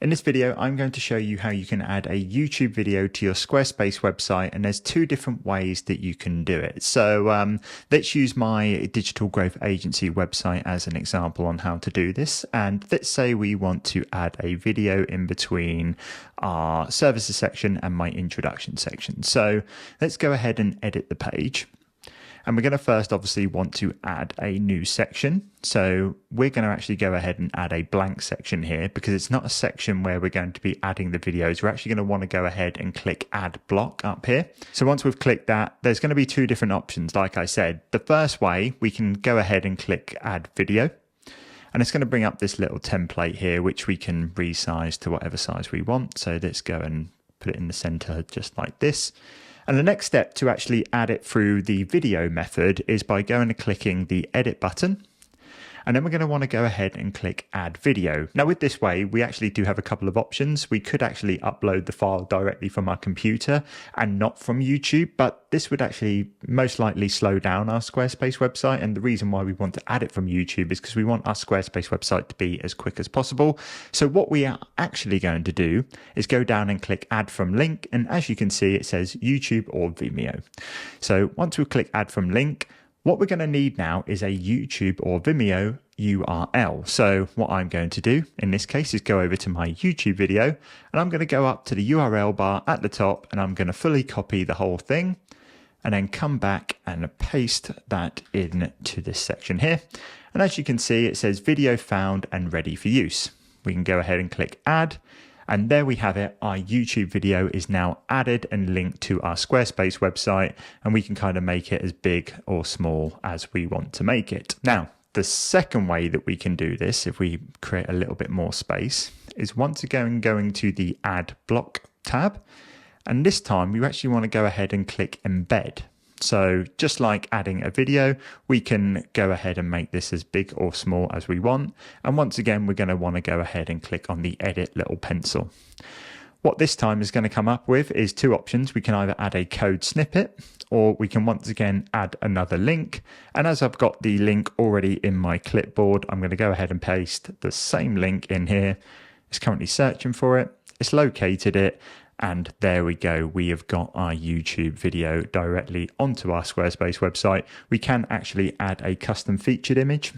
In this video, I'm going to show you how you can add a YouTube video to your Squarespace website, and there's two different ways that you can do it. So let's use my digital growth agency website as an example on how to do this. And let's say we want to add a video in between our services section and my introduction section. So let's go ahead and edit the page. And we're going to first obviously want to add a new section. So we're going to actually go ahead and add a blank section here because it's not a section where we're going to be adding the videos. We're actually going to want to go ahead and click add block up here. So once we've clicked that, there's going to be two different options. Like I said, the first way we can go ahead and click add video. And it's going to bring up this little template here, which we can resize to whatever size we want. So let's go and put it in the center just like this. And the next step to actually add it through the video method is by going and clicking the edit button. And then we're going to want to go ahead and click add video. Now with this way, we actually do have a couple of options. We could actually upload the file directly from our computer and not from YouTube, but this would actually most likely slow down our Squarespace website. And the reason why we want to add it from YouTube is because we want our Squarespace website to be as quick as possible. So what we are actually going to do is go down and click add from link. And as you can see, it says YouTube or Vimeo. So once we click add from link, what we're going to need now is a YouTube or Vimeo URL. So what I'm going to do in this case is go over to my YouTube video, and I'm going to go up to the URL bar at the top, and I'm going to fully copy the whole thing and then come back and paste that into this section here. And as you can see, it says video found and ready for use. We can go ahead and click add. And there we have it. Our YouTube video is now added and linked to our Squarespace website, and we can kind of make it as big or small as we want to make it. Now, the second way that we can do this, if we create a little bit more space, is once again going to the add block tab. And this time we actually want to go ahead and click embed. So just like adding a video, we can go ahead and make this as big or small as we want. And once again, we're going to want to go ahead and click on the edit little pencil. What this time is going to come up with is two options. We can either add a code snippet, or we can once again add another link. And as I've got the link already in my clipboard, I'm going to go ahead and paste the same link in here. It's currently searching for it. It's located it. And there we go. We have got our YouTube video directly onto our Squarespace website. We can actually add a custom featured image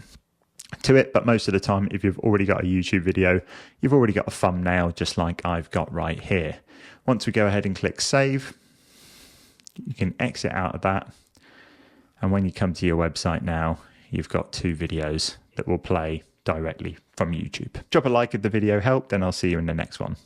to it, but most of the time, if you've already got a YouTube video, you've already got a thumbnail just like I've got right here. Once we go ahead and click save, you can exit out of that. And when you come to your website now, you've got two videos that will play directly from YouTube. Drop a like if the video helped, and I'll see you in the next one.